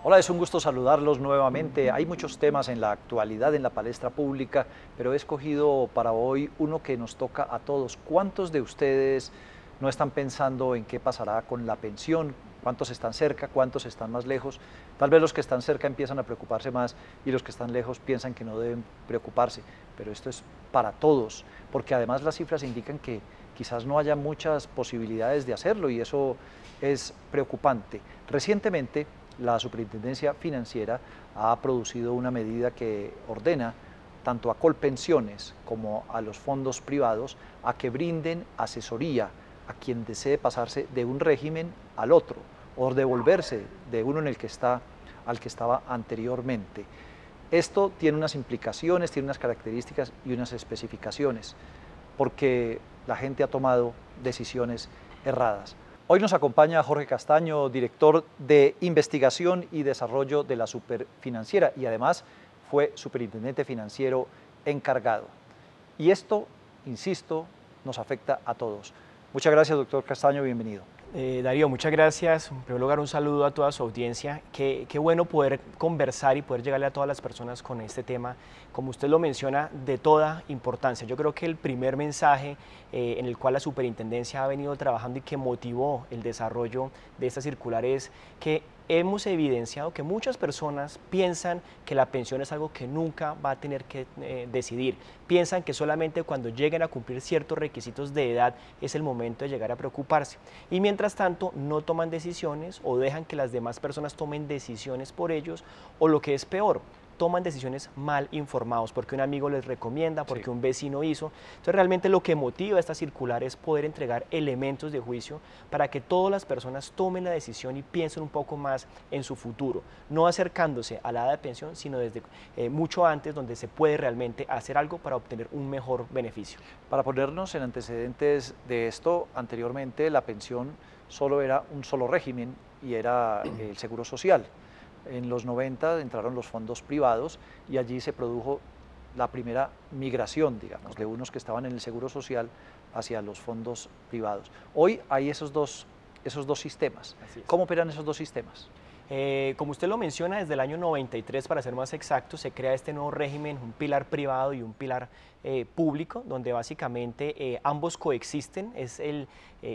Hola, es un gusto saludarlos nuevamente. Hay muchos temas en la actualidad, en la palestra pública, pero he escogido para hoy uno que nos toca a todos. ¿Cuántos de ustedes no están pensando en qué pasará con la pensión? ¿Cuántos están cerca? ¿Cuántos están más lejos? Tal vez los que están cerca empiezan a preocuparse más y los que están lejos piensan que no deben preocuparse, pero esto es para todos, porque además las cifras indican que quizás no haya muchas posibilidades de hacerlo y eso es preocupante. Recientemente, la Superintendencia Financiera ha producido una medida que ordena tanto a Colpensiones como a los fondos privados a que brinden asesoría a quien desee pasarse de un régimen al otro o devolverse de uno en el que está al que estaba anteriormente. Esto tiene unas implicaciones, tiene unas características y unas especificaciones, porque la gente ha tomado decisiones erradas. Hoy nos acompaña Jorge Castaño, director de Investigación y Desarrollo de la Superfinanciera y además fue superintendente financiero encargado. Y esto, insisto, nos afecta a todos. Muchas gracias, doctor Castaño, bienvenido. Darío, muchas gracias. En primer lugar, un saludo a toda su audiencia. Qué bueno poder conversar y poder llegarle a todas las personas con este tema, como usted lo menciona, de toda importancia. Yo creo que el primer mensaje en el cual la superintendencia ha venido trabajando y que motivó el desarrollo de esta circular es que hemos evidenciado que muchas personas piensan que la pensión es algo que nunca va a tener que decidir. Piensan que solamente cuando lleguen a cumplir ciertos requisitos de edad es el momento de llegar a preocuparse. Y mientras tanto no toman decisiones o dejan que las demás personas tomen decisiones por ellos, o lo que es peor, toman decisiones mal informados porque un amigo les recomienda, porque un vecino hizo. Entonces realmente lo que motiva esta circular es poder entregar elementos de juicio para que todas las personas tomen la decisión y piensen un poco más en su futuro, no acercándose a la edad de pensión, sino desde mucho antes, donde se puede realmente hacer algo para obtener un mejor beneficio. Para ponernos en antecedentes de esto, anteriormente la pensión solo era un solo régimen y era el Seguro Social. En los 90 entraron los fondos privados y allí se produjo la primera migración, digamos, de unos que estaban en el Seguro Social hacia los fondos privados. Hoy hay esos dos sistemas. ¿Cómo operan esos dos sistemas? Como usted lo menciona, desde el año 93, para ser más exacto, se crea este nuevo régimen, un pilar privado y un pilar público, donde básicamente ambos coexisten.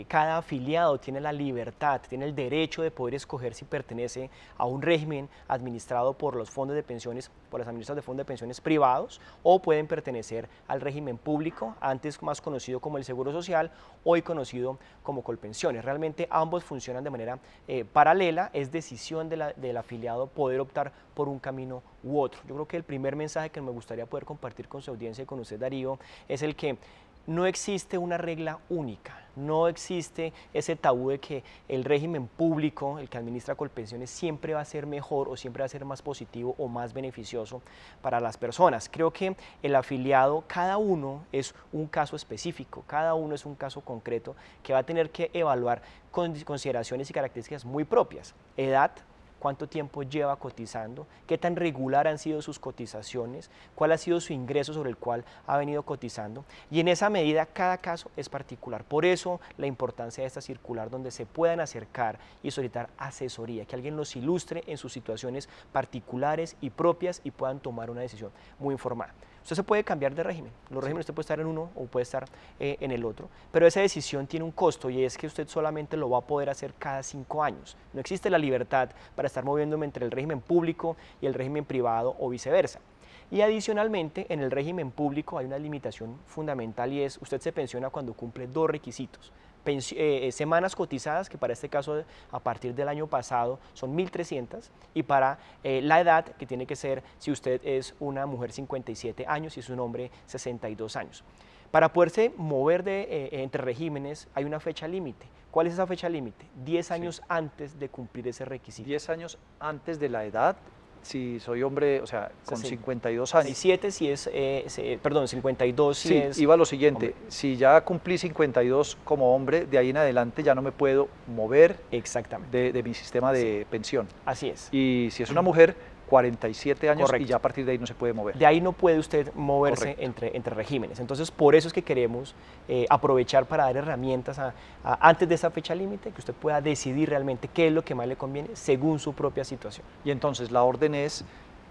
Cada afiliado tiene la libertad, tiene el derecho de poder escoger si pertenece a un régimen administrado por los fondos de pensiones, por las administradoras de fondos de pensiones privados, o pueden pertenecer al régimen público, antes más conocido como el Seguro Social, hoy conocido como Colpensiones. Realmente ambos funcionan de manera paralela, es decisión del afiliado poder optar por un camino u otro. Yo creo que el primer mensaje que me gustaría poder compartir con su audiencia y con usted, Darío, es el que no existe una regla única, no existe ese tabú de que el régimen público, el que administra Colpensiones, siempre va a ser mejor o siempre va a ser más positivo o más beneficioso para las personas. Creo que el afiliado, cada uno es un caso específico, cada uno es un caso concreto que va a tener que evaluar con consideraciones y características muy propias: edad, cuánto tiempo lleva cotizando, qué tan regular han sido sus cotizaciones, cuál ha sido su ingreso sobre el cual ha venido cotizando, y en esa medida cada caso es particular. Por eso la importancia de esta circular, donde se puedan acercar y solicitar asesoría, que alguien los ilustre en sus situaciones particulares y propias y puedan tomar una decisión muy informada. Usted se puede cambiar de régimen, los regímenes usted puede estar en uno o puede estar en el otro, pero esa decisión tiene un costo y es que usted solamente lo va a poder hacer cada 5 años. No existe la libertad para estar moviéndome entre el régimen público y el régimen privado o viceversa. Y adicionalmente, en el régimen público hay una limitación fundamental y es: usted se pensiona cuando cumple 2 requisitos. Semanas cotizadas, que para este caso a partir del año pasado son 1.300, y para la edad, que tiene que ser, si usted es una mujer, 57 años y es un hombre, 62 años. Para poderse mover entre regímenes hay una fecha límite. ¿Cuál es esa fecha límite? 10 años antes de cumplir ese requisito. 10 años antes de la edad. Si soy hombre, o sea, con 52 años. 67 si es, perdón, 52 si es... Iba a lo siguiente, hombre. Si ya cumplí 52 como hombre, de ahí en adelante ya no me puedo mover Exactamente. de mi sistema de pensión. Así es. Y si es una mujer, 47 años Correcto. y ya a partir de ahí no se puede mover. De ahí no puede usted moverse entre regímenes. Entonces, por eso es que queremos aprovechar para dar herramientas antes de esa fecha límite, que usted pueda decidir realmente qué es lo que más le conviene según su propia situación. Y entonces la orden es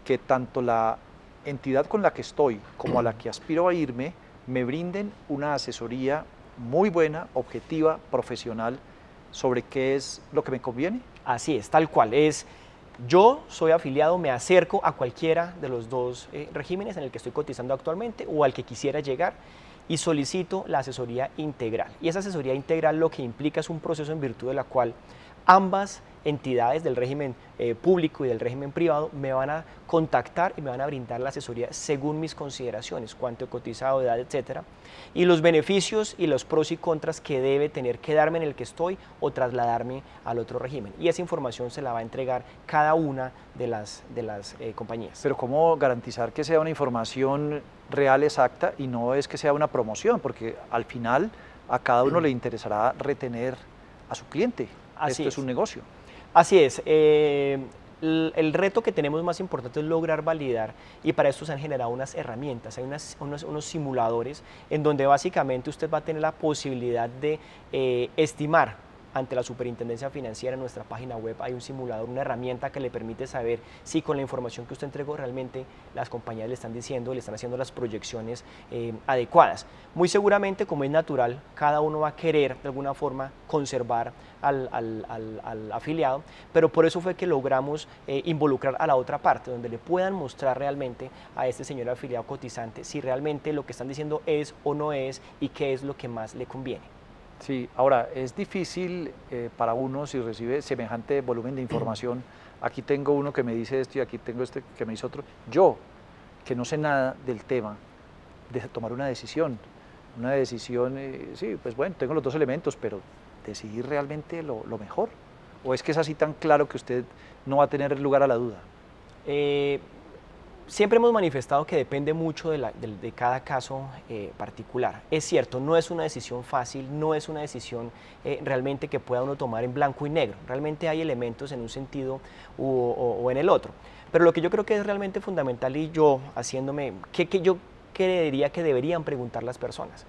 que tanto la entidad con la que estoy como a la que aspiro a irme me brinden una asesoría muy buena, objetiva, profesional sobre qué es lo que me conviene. Así es, tal cual. Yo soy afiliado, me acerco a cualquiera de los dos regímenes en el que estoy cotizando actualmente o al que quisiera llegar y solicito la asesoría integral. Y esa asesoría integral lo que implica es un proceso en virtud de la cual ambas entidades del régimen público y del régimen privado me van a contactar y me van a brindar la asesoría según mis consideraciones, cuánto he cotizado, edad, etcétera, y los beneficios y los pros y contras que debe tener quedarme en el que estoy o trasladarme al otro régimen. Y esa información se la va a entregar cada una de las compañías. Pero ¿cómo garantizar que sea una información real, exacta, y no es que sea una promoción? Porque al final a cada uno le interesará retener a su cliente. Esto es un negocio. Así es. El reto que tenemos más importante es lograr validar, y para esto se han generado unas herramientas, hay unos simuladores en donde básicamente usted va a tener la posibilidad de estimar ante la Superintendencia Financiera. En nuestra página web hay un simulador, una herramienta que le permite saber si con la información que usted entregó realmente las compañías le están diciendo, le están haciendo las proyecciones adecuadas. Muy seguramente, como es natural, cada uno va a querer de alguna forma conservar al afiliado, pero por eso fue que logramos involucrar a la otra parte, donde le puedan mostrar realmente a este señor afiliado cotizante si realmente lo que están diciendo es o no es y qué es lo que más le conviene. Sí, ahora es difícil para uno si recibe semejante volumen de información. Aquí tengo uno que me dice esto y aquí tengo este que me dice otro. Yo, que no sé nada del tema, de tomar una decisión. Sí, pues bueno, tengo los dos elementos, pero decidir realmente lo mejor. ¿O es que es así tan claro que usted no va a tener lugar a la duda? Siempre hemos manifestado que depende mucho de cada caso particular. Es cierto, no es una decisión fácil, no es una decisión realmente que pueda uno tomar en blanco y negro. Realmente hay elementos en un sentido o en el otro. Pero lo que yo creo que es realmente fundamental, y yo haciéndome, yo creería que deberían preguntar las personas: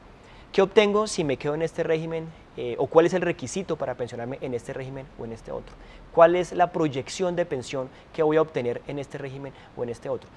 ¿qué obtengo si me quedo en este régimen? ¿O cuál es el requisito para pensionarme en este régimen o en este otro? ¿Cuál es la proyección de pensión que voy a obtener en este régimen o en este otro?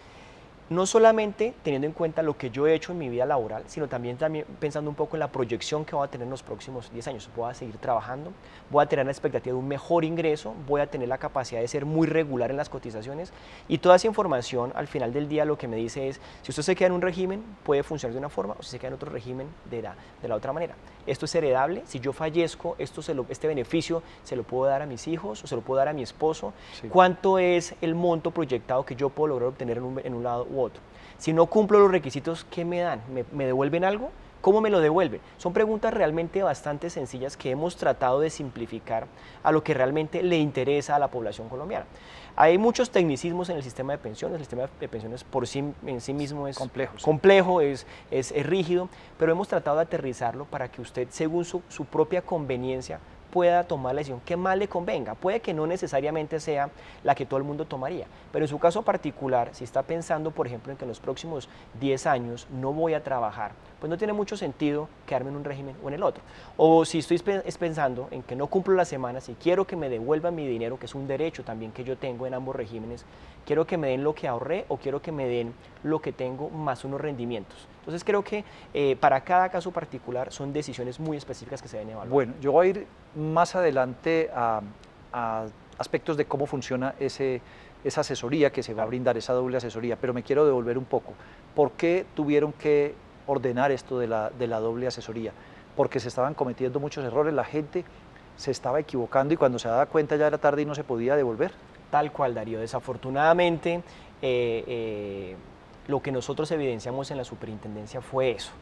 No solamente teniendo en cuenta lo que yo he hecho en mi vida laboral, sino también pensando un poco en la proyección que voy a tener en los próximos 10 años. Voy a seguir trabajando, voy a tener la expectativa de un mejor ingreso, voy a tener la capacidad de ser muy regular en las cotizaciones, y toda esta información al final del día lo que me dice es: si usted se queda en un régimen, puede funcionar de una forma, o si se queda en otro régimen, de la otra manera. Esto es heredable. Si yo fallezco, este beneficio se lo puedo dar a mis hijos o se lo puedo dar a mi esposo. Sí. ¿Cuánto es el monto proyectado que yo puedo lograr obtener en un lado u otro? Si no cumplo los requisitos, ¿qué me dan? ¿Me devuelven algo? ¿Cómo me lo devuelven? Son preguntas realmente bastante sencillas que hemos tratado de simplificar a lo que realmente le interesa a la población colombiana. Hay muchos tecnicismos en el sistema de pensiones. El sistema de pensiones en sí mismo es complejo, es rígido, pero hemos tratado de aterrizarlo para que usted, según su propia conveniencia, pueda tomar la decisión que más le convenga. Puede que no necesariamente sea la que todo el mundo tomaría, pero en su caso particular, si está pensando, por ejemplo, en que en los próximos 10 años no voy a trabajar, pues no tiene mucho sentido quedarme en un régimen o en el otro. O si estoy pensando en que no cumplo las semanas y quiero que me devuelvan mi dinero, que es un derecho también que yo tengo en ambos regímenes, quiero que me den lo que ahorré o quiero que me den lo que tengo más unos rendimientos. Entonces creo que para cada caso particular son decisiones muy específicas que se deben evaluar. Bueno, yo voy a ir más adelante a aspectos de cómo funciona esa asesoría que se va a brindar, esa doble asesoría, pero me quiero devolver un poco. ¿Por qué tuvieron que ordenar esto de la doble asesoría? Porque se estaban cometiendo muchos errores, la gente se estaba equivocando y cuando se daba cuenta ya era tarde y no se podía devolver. Tal cual, Darío. Desafortunadamente, lo que nosotros evidenciamos en la superintendencia fue eso.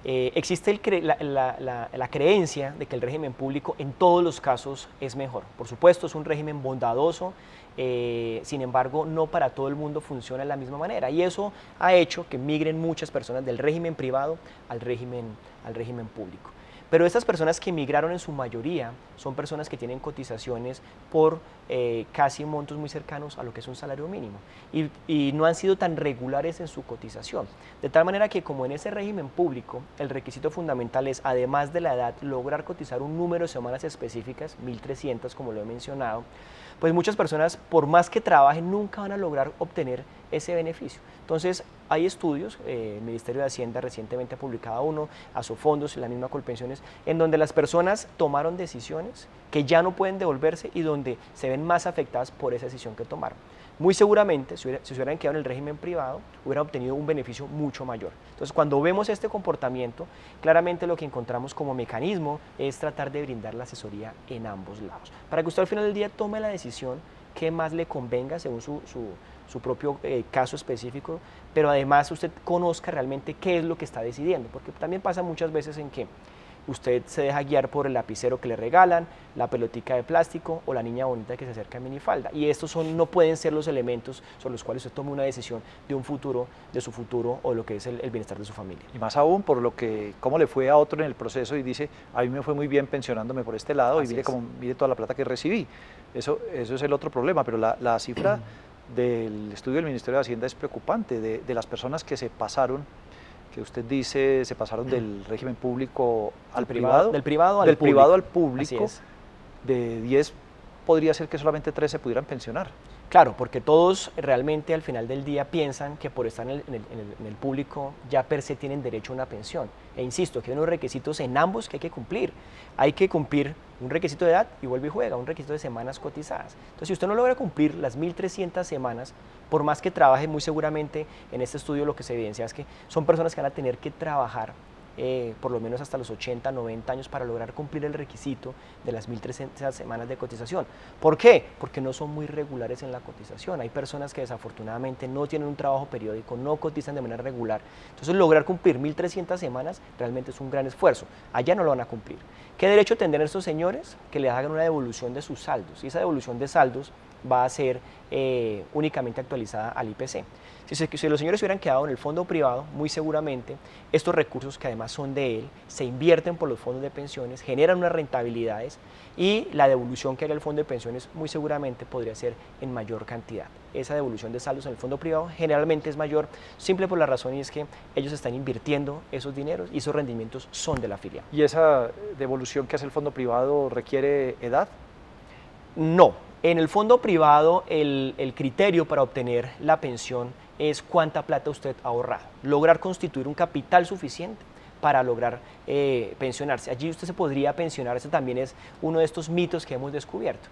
Existe la creencia de que el régimen público en todos los casos es mejor. Por supuesto, es un régimen bondadoso, sin embargo, no para todo el mundo funciona de la misma manera, y eso ha hecho que migren muchas personas del régimen privado al régimen público. Pero estas personas que migraron en su mayoría son personas que tienen cotizaciones por casi montos muy cercanos a lo que es un salario mínimo y no han sido tan regulares en su cotización. De tal manera que como en ese régimen público el requisito fundamental es, además de la edad, lograr cotizar un número de semanas específicas, 1.300 como lo he mencionado, pues muchas personas, por más que trabajen, nunca van a lograr obtener ese beneficio. Entonces, hay estudios, el Ministerio de Hacienda recientemente ha publicado uno, Asofondos y la misma Colpensiones, en donde las personas tomaron decisiones que ya no pueden devolverse y donde se ven más afectadas por esa decisión que tomaron. Muy seguramente, si se hubieran quedado en el régimen privado, hubieran obtenido un beneficio mucho mayor. Entonces, cuando vemos este comportamiento, claramente lo que encontramos como mecanismo es tratar de brindar la asesoría en ambos lados, para que usted al final del día tome la decisión que más le convenga según su propio caso específico, pero además usted conozca realmente qué es lo que está decidiendo, porque también pasa muchas veces en que usted se deja guiar por el lapicero que le regalan, la pelotica de plástico o la niña bonita que se acerca en minifalda. Y estos no pueden ser los elementos sobre los cuales usted tome una decisión de un futuro, de su futuro o lo que es el bienestar de su familia. Y más aún por lo que, cómo le fue a otro en el proceso y dice, a mí me fue muy bien pensionándome por este lado y mire toda la plata que recibí. Eso es el otro problema, pero la cifra del estudio del Ministerio de Hacienda es preocupante, de las personas que se pasaron, que usted dice se pasaron del régimen público al privado, del privado al público, de 10 podría ser que solamente 3 se pudieran pensionar. Claro, porque todos realmente al final del día piensan que por estar en el público ya per se tienen derecho a una pensión. E insisto, que hay unos requisitos en ambos que hay que cumplir. Hay que cumplir un requisito de edad y vuelve y juega, un requisito de semanas cotizadas. Entonces, si usted no logra cumplir las 1.300 semanas, por más que trabaje, muy seguramente en este estudio lo que se evidencia es que son personas que van a tener que trabajar por lo menos hasta los 80, 90 años para lograr cumplir el requisito de las 1.300 semanas de cotización. ¿Por qué? Porque no son muy regulares en la cotización. Hay personas que desafortunadamente no tienen un trabajo periódico, no cotizan de manera regular. Entonces, lograr cumplir 1.300 semanas realmente es un gran esfuerzo. Allá no lo van a cumplir. ¿Qué derecho tendrán estos señores? Que les hagan una devolución de sus saldos. Y esa devolución de saldos va a ser únicamente actualizada al IPC. Si los señores hubieran quedado en el fondo privado, muy seguramente estos recursos, que además son de él, se invierten por los fondos de pensiones, generan unas rentabilidades y la devolución que haga el fondo de pensiones muy seguramente podría ser en mayor cantidad. Esa devolución de saldos en el fondo privado generalmente es mayor, simple por la razón y es que ellos están invirtiendo esos dineros y esos rendimientos son de la afiliado. ¿Y esa devolución que hace el fondo privado requiere edad? No. En el fondo privado el criterio para obtener la pensión es cuánta plata usted ha ahorrado, lograr constituir un capital suficiente para lograr pensionarse. Allí usted se podría pensionar, ese también es uno de estos mitos que hemos descubierto.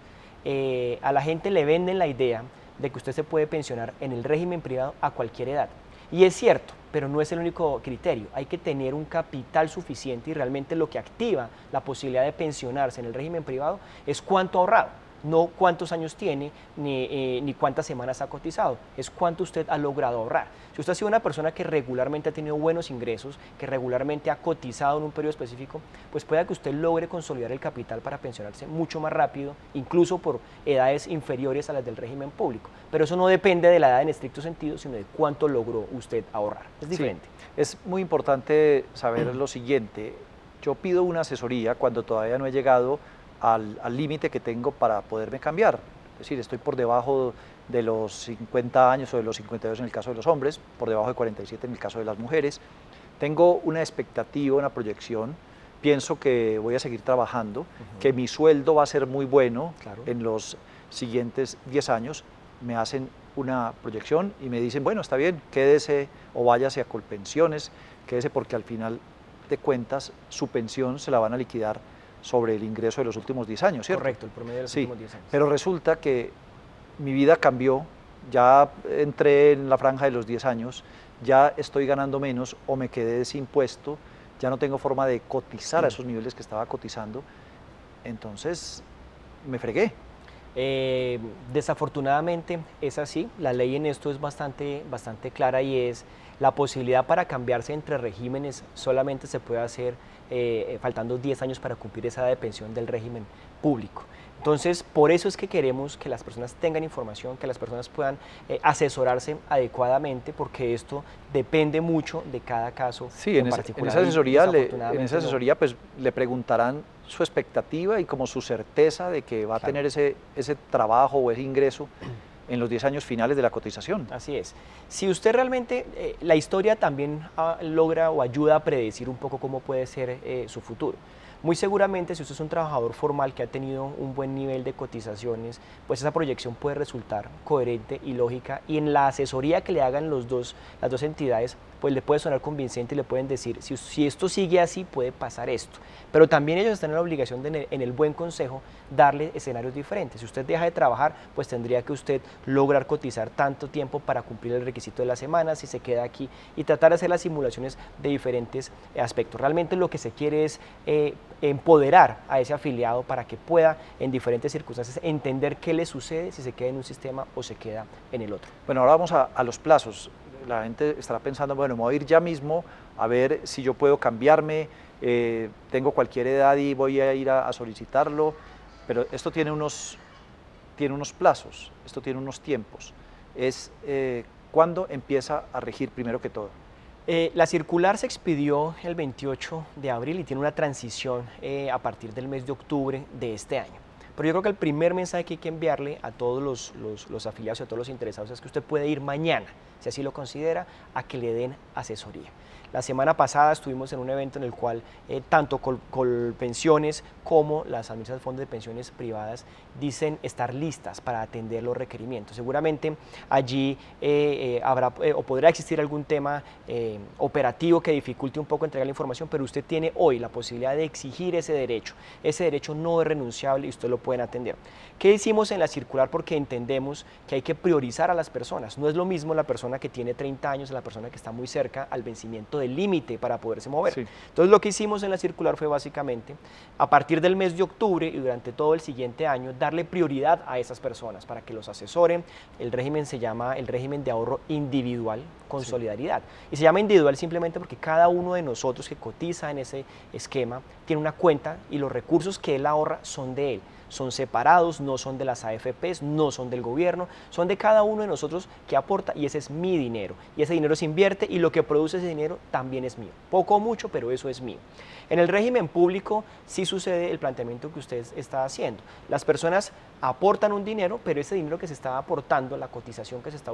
A la gente le venden la idea de que usted se puede pensionar en el régimen privado a cualquier edad. Y es cierto, pero no es el único criterio. Hay que tener un capital suficiente y realmente lo que activa la posibilidad de pensionarse en el régimen privado es cuánto ha ahorrado. No cuántos años tiene ni cuántas semanas ha cotizado, es cuánto usted ha logrado ahorrar. Si usted ha sido una persona que regularmente ha tenido buenos ingresos, que regularmente ha cotizado en un periodo específico, pues pueda que usted logre consolidar el capital para pensionarse mucho más rápido, incluso por edades inferiores a las del régimen público. Pero eso no depende de la edad en estricto sentido, sino de cuánto logró usted ahorrar. Es diferente. Sí, es muy importante saber lo siguiente. Yo pido una asesoría cuando todavía no he llegado al límite que tengo para poderme cambiar. Es decir, estoy por debajo de los 50 años o de los 52 en el caso de los hombres, por debajo de 47 en el caso de las mujeres. Tengo una expectativa, una proyección, pienso que voy a seguir trabajando, que mi sueldo va a ser muy bueno en los siguientes 10 años. Me hacen una proyección y me dicen, bueno, está bien, quédese o váyase a Colpensiones, quédese porque al final de cuentas su pensión se la van a liquidar sobre el ingreso de los últimos 10 años, ¿cierto? Correcto, el promedio de los últimos 10 años. Pero resulta que mi vida cambió, ya entré en la franja de los 10 años, ya estoy ganando menos o me quedé sin puesto, ya no tengo forma de cotizar a esos niveles que estaba cotizando, entonces me fregué. Desafortunadamente es así, la ley en esto es bastante clara y es la posibilidad para cambiarse entre regímenes solamente se puede hacer faltando 10 años para cumplir esa edad de pensión del régimen público. Entonces, por eso es que queremos que las personas tengan información, que las personas puedan asesorarse adecuadamente, porque esto depende mucho de cada caso sí, en particular. esa asesoría, pues, le preguntarán su expectativa y como su certeza de que va a tener ese trabajo o ese ingreso en los 10 años finales de la cotización. Así es. Si usted realmente, la historia también logra o ayuda a predecir un poco cómo puede ser su futuro. Muy seguramente, si usted es un trabajador formal que ha tenido un buen nivel de cotizaciones, pues esa proyección puede resultar coherente y lógica, y en la asesoría que le hagan las dos entidades, pues le puede sonar convincente y le pueden decir, si esto sigue así, puede pasar esto. Pero también ellos están en la obligación de, en el buen consejo, darle escenarios diferentes. Si usted deja de trabajar, pues tendría que usted lograr cotizar tanto tiempo para cumplir el requisito de la semana, si se queda aquí, y tratar de hacer las simulaciones de diferentes aspectos. Realmente lo que se quiere es empoderar a ese afiliado para que pueda en diferentes circunstancias entender qué le sucede si se queda en un sistema o se queda en el otro. Bueno, ahora vamos a los plazos. La gente estará pensando, bueno, me voy a ir ya mismo a ver si yo puedo cambiarme, tengo cualquier edad y voy a ir a solicitarlo, pero esto tiene unos plazos, esto tiene unos tiempos. ¿Cuándo empieza a regir primero que todo? La circular se expidió el 28 de abril y tiene una transición a partir del mes de octubre de este año. Pero yo creo que el primer mensaje que hay que enviarle a todos los afiliados y a todos los interesados es que usted puede ir mañana, si así lo considera, a que le den asesoría. La semana pasada estuvimos en un evento en el cual tanto Colpensiones como las administraciones de fondos de pensiones privadas dicen estar listas para atender los requerimientos. Seguramente allí habrá o podrá existir algún tema operativo que dificulte un poco entregar la información, pero usted tiene hoy la posibilidad de exigir ese derecho. Ese derecho no es renunciable y usted lo pueden atender. ¿Qué hicimos en la circular? Porque entendemos que hay que priorizar a las personas. No es lo mismo la persona que tiene 30 años a la persona que está muy cerca al vencimiento del límite para poderse mover. Sí. Entonces lo que hicimos en la circular fue básicamente, a partir del mes de octubre y durante todo el siguiente año, darle prioridad a esas personas para que los asesoren. El régimen se llama el régimen de ahorro individual con solidaridad. Y se llama individual simplemente porque cada uno de nosotros que cotiza en ese esquema tiene una cuenta y los recursos que él ahorra son de él. Son separados, no son de las AFPs, no son del gobierno, son de cada uno de nosotros que aporta y ese es mi dinero. Y ese dinero se invierte y lo que produce ese dinero también es mío. Poco o mucho, pero eso es mío. En el régimen público sí sucede el planteamiento que usted está haciendo. Las personas aportan un dinero, pero ese dinero que se está aportando, la cotización que se está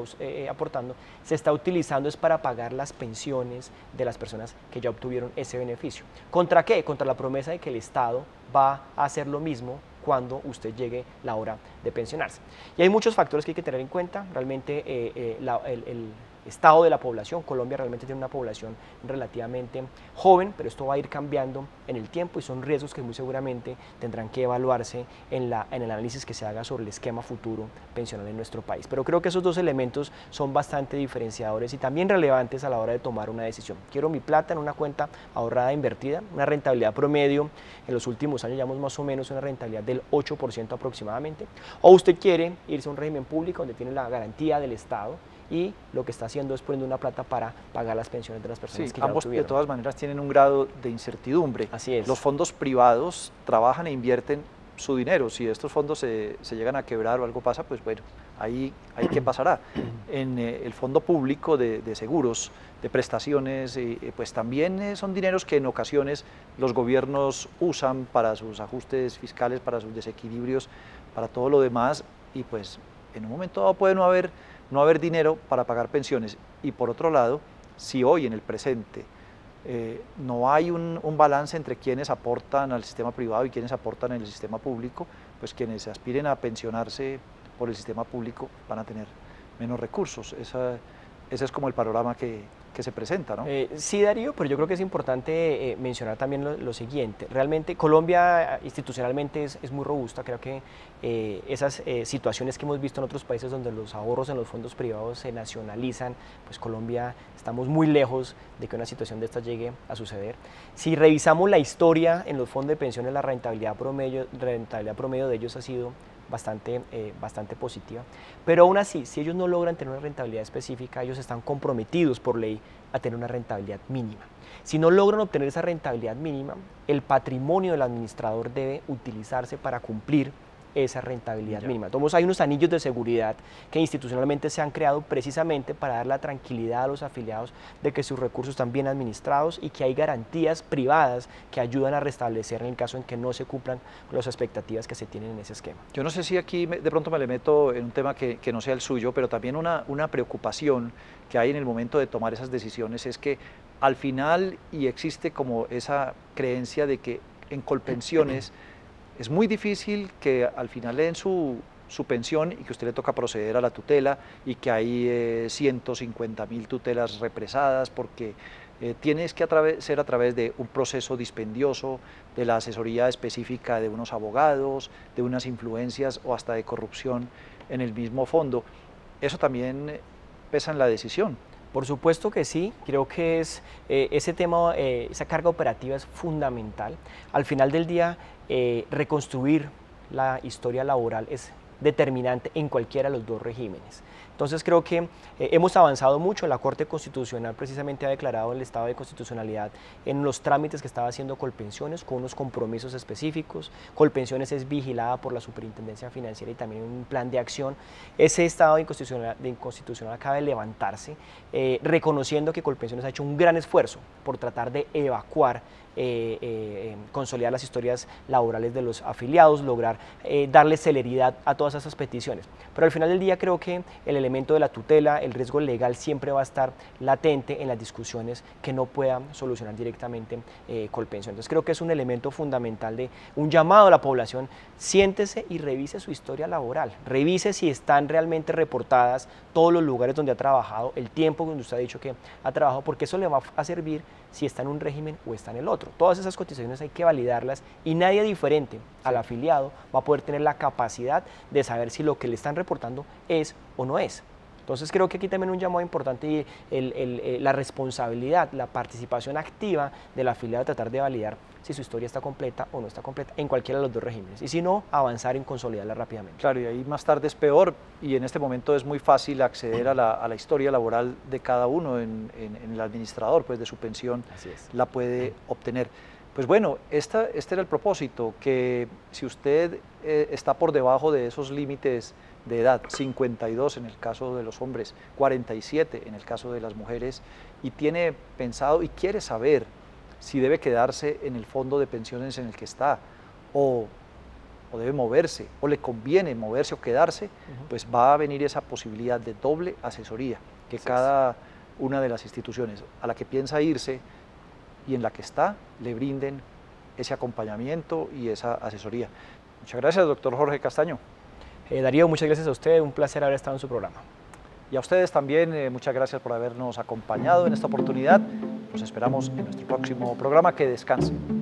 aportando, se está utilizando es para pagar las pensiones de las personas que ya obtuvieron ese beneficio. ¿Contra qué? Contra la promesa de que el Estado va a hacer lo mismo cuando usted llegue la hora de pensionarse. Y hay muchos factores que hay que tener en cuenta. Realmente el estado de la población, Colombia realmente tiene una población relativamente joven, pero esto va a ir cambiando en el tiempo y son riesgos que muy seguramente tendrán que evaluarse en el análisis que se haga sobre el esquema futuro pensional en nuestro país. Pero creo que esos dos elementos son bastante diferenciadores y también relevantes a la hora de tomar una decisión. Quiero mi plata en una cuenta ahorrada invertida, una rentabilidad promedio en los últimos años llevamos más o menos una rentabilidad del 8% aproximadamente, o usted quiere irse a un régimen público donde tiene la garantía del Estado y lo que está haciendo es poniendo una plata para pagar las pensiones de las personas que ya ambos tuvieron. De todas maneras tienen un grado de incertidumbre. Así es. Los fondos privados trabajan e invierten su dinero. Si estos fondos se llegan a quebrar o algo pasa, pues bueno, ahí qué pasará. En el fondo público de seguros, de prestaciones, pues también son dineros que en ocasiones los gobiernos usan para sus ajustes fiscales, para sus desequilibrios, para todo lo demás, y pues en un momento dado puede no haber dinero para pagar pensiones. Y por otro lado, si hoy en el presente no hay un balance entre quienes aportan al sistema privado y quienes aportan en el sistema público, pues quienes aspiren a pensionarse por el sistema público van a tener menos recursos. Ese es como el panorama que se presenta, ¿no? Sí, Darío, pero yo creo que es importante mencionar también lo siguiente. Realmente Colombia institucionalmente es muy robusta. Creo que esas situaciones que hemos visto en otros países donde los ahorros en los fondos privados se nacionalizan, pues Colombia estamos muy lejos de que una situación de esta llegue a suceder. Si revisamos la historia en los fondos de pensiones, la rentabilidad promedio de ellos ha sido bastante positiva, pero aún así, si ellos no logran tener una rentabilidad específica, ellos están comprometidos por ley a tener una rentabilidad mínima. Si no logran obtener esa rentabilidad mínima, el patrimonio del administrador debe utilizarse para cumplir esa rentabilidad mínima. Entonces hay unos anillos de seguridad que institucionalmente se han creado precisamente para dar la tranquilidad a los afiliados de que sus recursos están bien administrados y que hay garantías privadas que ayudan a restablecer en el caso en que no se cumplan las expectativas que se tienen en ese esquema. Yo no sé si aquí de pronto me le meto en un tema que no sea el suyo, pero también una preocupación que hay en el momento de tomar esas decisiones es que al final, y existe como esa creencia de que en Colpensiones es muy difícil que al final le den su pensión y que usted le toca proceder a la tutela y que hay 150.000 tutelas represadas porque tienes que ser a través de un proceso dispendioso, de la asesoría específica de unos abogados, de unas influencias o hasta de corrupción en el mismo fondo. Eso también pesa en la decisión. Por supuesto que sí, creo que ese tema, esa carga operativa es fundamental. Al final del día, reconstruir la historia laboral es determinante en cualquiera de los dos regímenes. Entonces creo que hemos avanzado mucho. La Corte Constitucional precisamente ha declarado el estado de constitucionalidad en los trámites que estaba haciendo Colpensiones con unos compromisos específicos. Colpensiones es vigilada por la Superintendencia Financiera y también un plan de acción. Ese estado de inconstitucional acaba de levantarse, reconociendo que Colpensiones ha hecho un gran esfuerzo por tratar de evacuar, consolidar las historias laborales de los afiliados, lograr darle celeridad a todas esas peticiones. Pero al final del día creo que el elemento de la tutela, el riesgo legal siempre va a estar latente en las discusiones que no puedan solucionar directamente Colpensiones. Entonces creo que es un elemento fundamental de un llamado a la población: siéntese y revise su historia laboral, revise si están realmente reportadas todos los lugares donde ha trabajado, el tiempo donde usted ha dicho que ha trabajado, porque eso le va a servir si está en un régimen o está en el otro. Todas esas cotizaciones hay que validarlas y nadie diferente al afiliado va a poder tener la capacidad de saber si lo que le están reportando es o no es. Entonces creo que aquí también un llamado importante y la responsabilidad, la participación activa del afiliado de tratar de validar si su historia está completa o no está completa en cualquiera de los dos regímenes, y si no, avanzar en consolidarla rápidamente. Claro, y ahí más tarde es peor, y en este momento es muy fácil acceder a la historia laboral de cada uno en el administrador, pues de su pensión. Así es. La puede obtener. Pues bueno, este era el propósito, que si usted está por debajo de esos límites de edad, 52 en el caso de los hombres, 47 en el caso de las mujeres, y tiene pensado y quiere saber si debe quedarse en el fondo de pensiones en el que está o debe moverse, o le conviene moverse o quedarse, pues va a venir esa posibilidad de doble asesoría, que cada una de las instituciones a la que piensa irse y en la que está, le brinden ese acompañamiento y esa asesoría. Muchas gracias, doctor Jorge Castaño. Darío, muchas gracias a usted, un placer haber estado en su programa. Y a ustedes también, muchas gracias por habernos acompañado en esta oportunidad. Los esperamos en nuestro próximo programa. Que descansen.